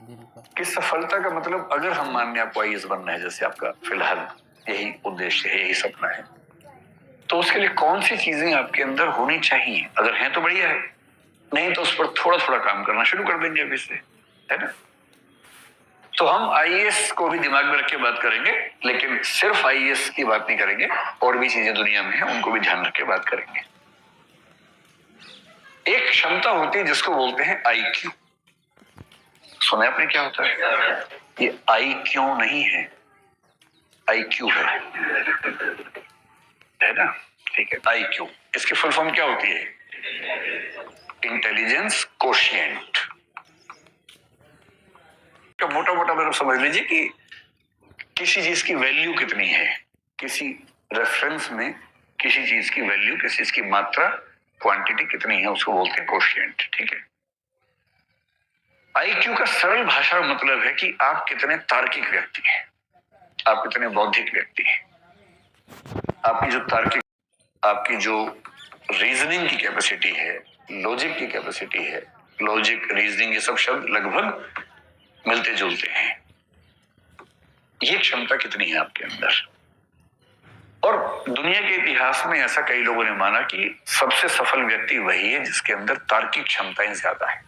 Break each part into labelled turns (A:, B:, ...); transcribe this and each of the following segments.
A: कि सफलता का मतलब, अगर हम मान लें आपको आईएएस बनना है, जैसे आपका फिलहाल यही उद्देश्य है, यही सपना है, तो उसके लिए कौन सी चीजें आपके अंदर होनी चाहिए? अगर है तो बढ़िया है, नहीं तो उस पर थोड़ा थोड़ा काम करना शुरू कर देंगे अभी से, है ना? तो हम आईएएस को भी दिमाग में रख के बात करेंगे, लेकिन सिर्फ आईएएस की बात नहीं करेंगे, और भी चीजें दुनिया में है उनको भी ध्यान रख के बात करेंगे। एक क्षमता होती है जिसको बोलते हैं आईक्यू। सुना आपने क्या होता है? ये आई क्यों नहीं है, आईक्यू है ना? ठीक है, आईक्यू, इसकी फुल फॉर्म क्या होती है? Intelligence quotient. तो मोटा मोटा मेरा समझ लीजिए कि किसी चीज की वैल्यू कितनी है, किसी रेफरेंस में किसी चीज की वैल्यू, किसी चीज की मात्रा, क्वांटिटी कितनी है, उसको बोलते हैं कोशिएंट। ठीक है। आईक्यू का सरल भाषा में मतलब है कि आप कितने तार्किक व्यक्ति हैं, आप कितने बौद्धिक व्यक्ति हैं, आपकी जो तार्किक, आपकी जो रीजनिंग की कैपेसिटी है, लॉजिक की कैपेसिटी है, लॉजिक, रीजनिंग, ये सब शब्द लगभग मिलते जुलते हैं। ये क्षमता कितनी है आपके अंदर? और दुनिया के इतिहास में ऐसा कई लोगों ने माना कि सबसे सफल व्यक्ति वही है जिसके अंदर तार्किक क्षमताएं ज्यादा है।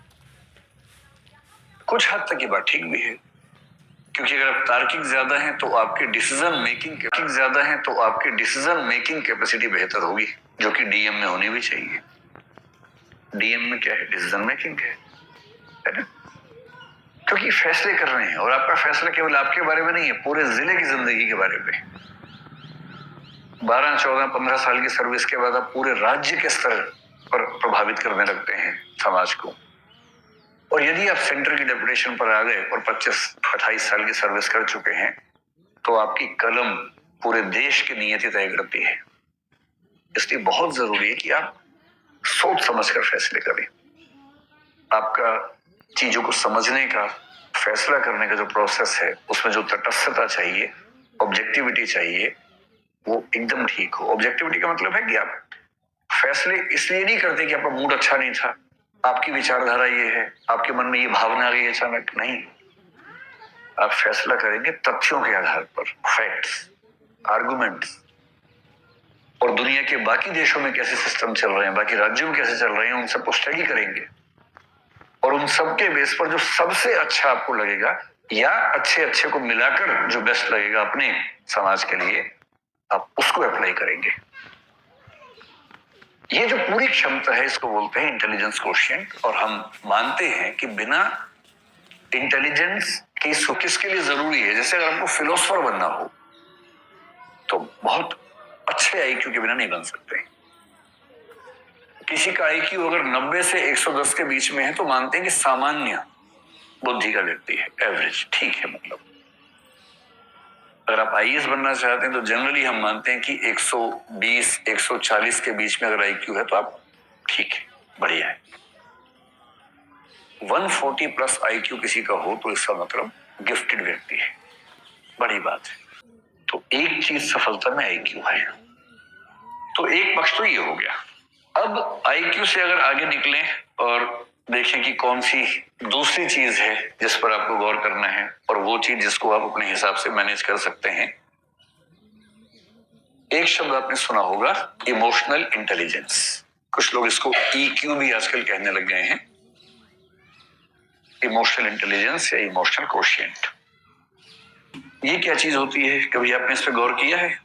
A: कुछ हद तक ये बात ठीक भी है, क्योंकि अगर आप तार्किक ज्यादा हैं तो आपके डिसीजन मेकिंग कैपेसिटी बेहतर होगी, जो कि डीएम में होनी भी चाहिए। डीएम में क्या है? डिसीजन मेकिंग है ना? क्योंकि फैसले कर रहे हैं, और आपका फैसला केवल आपके बारे में नहीं है, पूरे जिले की जिंदगी के बारे में। 12, 14, 15 साल की सर्विस के बाद आप पूरे राज्य के स्तर पर प्रभावित करने लगते हैं समाज को। और यदि आप सेंटर की डेपुटेशन पर आ गए और 25-28 साल की सर्विस कर चुके हैं, तो आपकी कलम पूरे देश की नियति तय करती है। इसलिए बहुत जरूरी है कि आप सोच समझकर फैसले करें। आपका चीजों को समझने का, फैसला करने का जो प्रोसेस है, उसमें जो तटस्थता चाहिए, ऑब्जेक्टिविटी चाहिए, वो एकदम ठीक हो। ऑब्जेक्टिविटी का मतलब है कि आप फैसले इसलिए नहीं करते कि आपका मूड अच्छा नहीं था, आपकी विचारधारा ये है, आपके मन में ये भावना आ गई अचानक, नहीं। आप फैसला करेंगे तथ्यों के आधार पर, फैक्ट्स, आर्गुमेंट्स, और दुनिया के बाकी देशों में कैसे सिस्टम चल रहे हैं, बाकी राज्यों में कैसे चल रहे हैं, उन सबको स्टडी करेंगे, और उन सबके बेस पर जो सबसे अच्छा आपको लगेगा, या अच्छे को मिलाकर जो बेस्ट लगेगा अपने समाज के लिए, आप उसको अप्लाई करेंगे। ये जो पूरी क्षमता है, इसको बोलते हैं इंटेलिजेंस कोशिएंट। और हम मानते हैं कि बिना इंटेलिजेंस की किसके लिए जरूरी है? जैसे अगर आपको फिलोसोफर बनना हो तो बहुत अच्छे आईक्यू के बिना नहीं बन सकते। किसी का आईक्यू अगर 90 से 110 के बीच में है तो मानते हैं कि सामान्य बुद्धि का व्यक्ति है, एवरेज, ठीक है। मतलब अगर आप आईएएस बनना चाहते हैं तो जनरली हम मानते हैं कि 120, 140 के बीच में अगर आईक्यू है तो आप ठीक है, बढ़िया है। 140 प्लस आईक्यू किसी का हो तो इसका मतलब गिफ्टेड व्यक्ति है, बड़ी बात है। तो एक चीज सफलता में आईक्यू है, तो एक पक्ष तो ये हो गया। अब आईक्यू से अगर आगे निकलें और देखें कि कौन सी दूसरी चीज है जिस पर आपको गौर करना है, और वो चीज जिसको आप अपने हिसाब से मैनेज कर सकते हैं। एक शब्द आपने सुना होगा, इमोशनल इंटेलिजेंस। कुछ लोग इसको ईक्यू भी आजकल कहने लग गए हैं। इमोशनल इंटेलिजेंस या इमोशनल कोशिएंट, ये क्या चीज होती है? कभी आपने इस पर गौर किया है?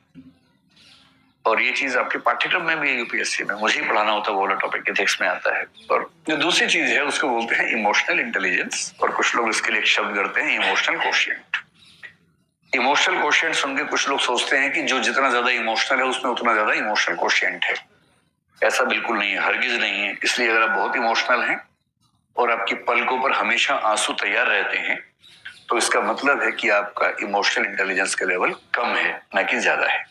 A: और ये चीज आपके पाठ्यक्रम में भी, यूपीएससी में मुझे ही पढ़ाना होता है, वो वाला टॉपिक एथिक्स में आता है। और जो दूसरी चीज है उसको बोलते हैं इमोशनल इंटेलिजेंस, और कुछ लोग इसके लिए एक शब्द करते हैं इमोशनल कोशिएंट। इमोशनल कोशिएंट सुन के कुछ लोग सोचते हैं कि जो जितना ज्यादा इमोशनल है उसमें उतना ज्यादा इमोशनल कोशिएंट है। ऐसा बिल्कुल नहीं है, हरगिज नहीं है। इसलिए अगर आप बहुत इमोशनल हैं और आपकी पलकों पर हमेशा आंसू तैयार रहते हैं, तो इसका मतलब है कि आपका इमोशनल इंटेलिजेंस का लेवल कम है, ना कि ज्यादा है।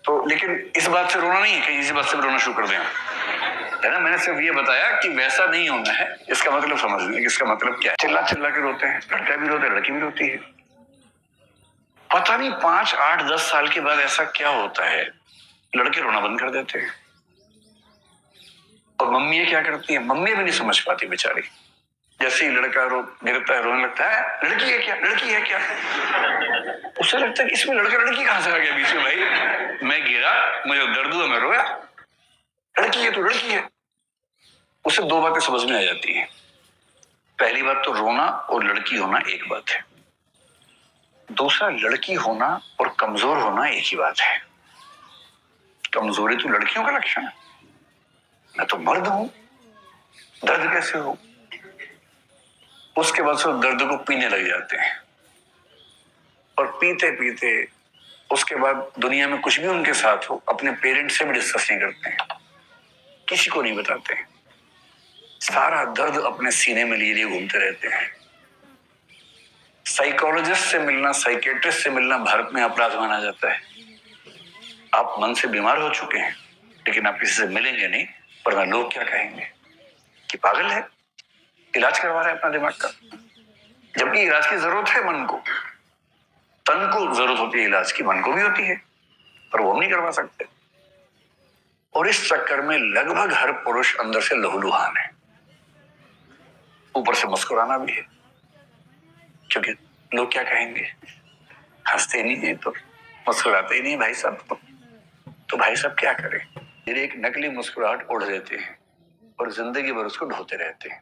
A: तो लेकिन इस बात से रोना नहीं है, कहीं इसी बात से रोना शुरू कर दें, है ना? मैंने सिर्फ ये बताया कि वैसा नहीं होना है। इसका मतलब समझ लें, इसका मतलब क्या है। चिल्ला चिल्ला के रोते हैं, लड़का भी रोते, लड़की भी रोती है। पता नहीं 5, 8, 10 साल के बाद ऐसा क्या होता है, लड़के रोना बंद कर देते हैं। और मम्मी क्या करती है? मम्मी भी नहीं समझ पाती बेचारी, जैसे ही लड़का गिरता है, रोने लगता है, लड़की है क्या, लड़की है क्या? उसे लगता है कि इसमें लड़का लड़की कहां से आ गया बीच में? भाई मैं गिरा, मुझे दर्द हुआ, मैं रोया, लड़की है तो लड़की है। उसे दो बातें समझ में आ जाती हैं। पहली बात तो रोना और लड़की होना एक बात है, दूसरा लड़की होना और कमजोर होना एक ही बात है। कमजोरी तो लड़कियों का लक्षण है, मैं तो मर्द हूं, दर्द कैसे हो? उसके बाद से दर्द को पीने लग जाते हैं और पीते पीते उसके बाद दुनिया में कुछ भी उनके साथ हो, अपने पेरेंट्स से भी डिस्कस नहीं करते हैं, किसी को नहीं बताते हैं, सारा दर्द अपने सीने में लिए घूमते रहते हैं। साइकोलॉजिस्ट से मिलना, साइकेट्रिस्ट से मिलना भारत में अपराध माना जाता है। आप मन से बीमार हो चुके हैं लेकिन आप किसी से मिलेंगे नहीं, वरना लोग क्या कहेंगे कि पागल है, इलाज करवा रहा है अपना दिमाग का, जबकि इलाज की जरूरत है मन को, तन को जरूरत होती है इलाज की, मन को भी होती है, पर वो हम नहीं करवा सकते। और इस चक्कर में लगभग हर पुरुष अंदर से लहूलुहान है, ऊपर से मुस्कुराना भी है, क्योंकि लोग क्या कहेंगे, हंसते नहीं है तो मुस्कुराते ही नहीं भाई साहब, तो भाई साहब क्या करें? फिर एक नकली मुस्कुराहट ओढ़ लेते हैं और जिंदगी भर उसको ढोते रहते हैं।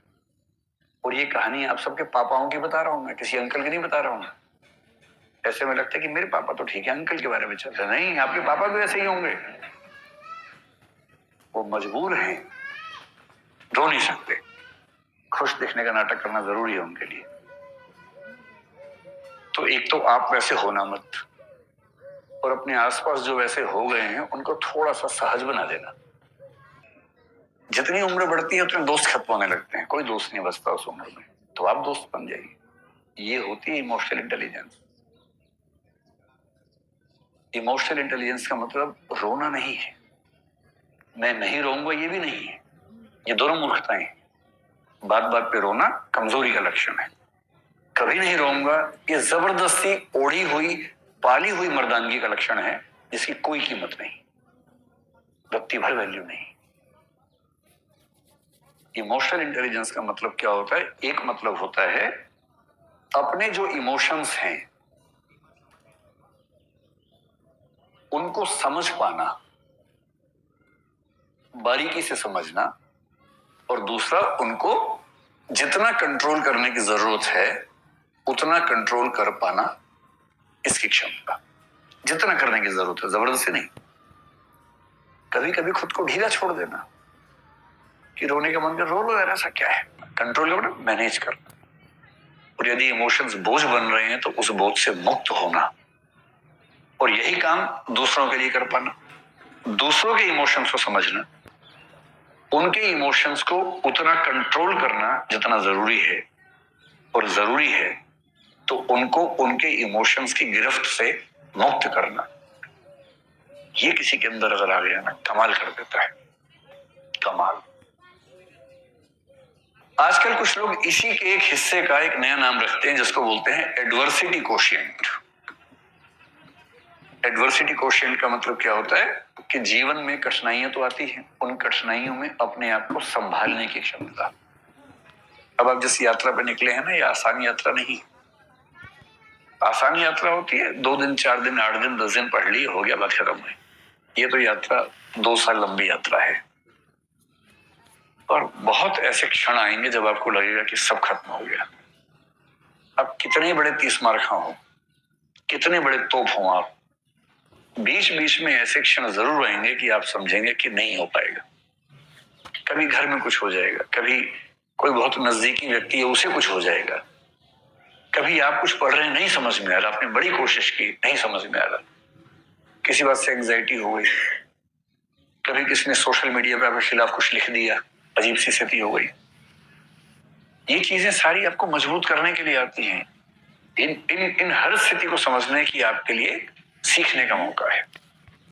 A: और ये कहानी आप सबके पापाओं की बता रहा हूं मैं, किसी अंकल की नहीं बता रहा हूं। ऐसे में लगता है कि मेरे पापा तो ठीक है, अंकल के बारे में चल रहा है। नहीं, आपके पापा भी ऐसे ही होंगे, वो मजबूर हैं, रो नहीं सकते, खुश दिखने का नाटक करना जरूरी है उनके लिए। तो एक तो आप वैसे होना मत, और अपने आसपास जो वैसे हो गए हैं उनको थोड़ा सा सहज बना देना। जितनी उम्र बढ़ती है उतने दोस्त खत्म होने लगते हैं, कोई दोस्त नहीं बचता उस उम्र में, तो आप दोस्त बन जाइए। ये होती है इमोशनल इंटेलिजेंस। इमोशनल इंटेलिजेंस का मतलब रोना नहीं है, मैं नहीं रोऊंगा ये भी नहीं है, ये दोनों मूर्खताएं हैं। बात बात पे रोना कमजोरी का लक्षण है, कभी नहीं रोऊंगा ये जबरदस्ती ओढ़ी हुई पाली हुई मर्दानगी का लक्षण है, जिसकी कोई कीमत नहीं, रत्ती भर वैल्यू नहीं। इमोशनल इंटेलिजेंस का मतलब क्या होता है? एक मतलब होता है अपने जो इमोशंस हैं उनको समझ पाना, बारीकी से समझना, और दूसरा उनको जितना कंट्रोल करने की जरूरत है उतना कंट्रोल कर पाना, इसकी क्षमता। जितना करने की जरूरत है, जबरदस्ती नहीं। कभी कभी खुद को ढीला छोड़ देना कि रोने का मन कर रो लो यार, ऐसा क्या है, कंट्रोल करना, मैनेज करना। और यदि इमोशंस बोझ बन रहे हैं तो उस बोझ से मुक्त होना, और यही काम दूसरों के लिए कर पाना। दूसरों के इमोशंस को समझना, उनके इमोशंस को उतना कंट्रोल करना जितना जरूरी है, और जरूरी है तो उनको उनके इमोशंस की गिरफ्त से मुक्त करना। ये किसी के अंदर अगर आ गया ना, कमाल कर देता है, कमाल। आजकल कुछ लोग इसी के एक हिस्से का एक नया नाम रखते हैं जिसको बोलते हैं एडवर्सिटी कोशिएंट। एडवर्सिटी कोशिएंट का मतलब क्या होता है कि जीवन में कठिनाइयां तो आती हैं, उन कठिनाइयों में अपने आप को संभालने की क्षमता। अब आप जिस यात्रा पर निकले हैं ना, ये आसान यात्रा नहीं। आसान यात्रा होती है 2 दिन 4 दिन 8 दिन 10 दिन पढ़ ली, हो गया, बात खत्म है। ये तो यात्रा 2 साल लंबी यात्रा है, और बहुत ऐसे क्षण आएंगे जब आपको लगेगा कि सब खत्म हो गया। अब कितने बड़े 30 मार्का हो, कितने बड़े तोप हो आप, बीच बीच में ऐसे क्षण जरूर आएंगे कि आप समझेंगे कि नहीं हो पाएगा। कभी घर में कुछ हो जाएगा, कभी कोई बहुत नजदीकी व्यक्ति है उसे कुछ हो जाएगा, कभी आप कुछ पढ़ रहे हैं नहीं समझ में आ रहा, आपने बड़ी कोशिश की नहीं समझ में आ रहा, किसी बात से एंजाइटी हो गई, कभी किसी ने सोशल मीडिया पे आपके खिलाफ कुछ लिख दिया, अजीब सी स्थिति हो गई। ये चीजें सारी आपको मजबूत करने के लिए आती हैं। इन हर स्थिति को समझने की आपके लिए सीखने का मौका है।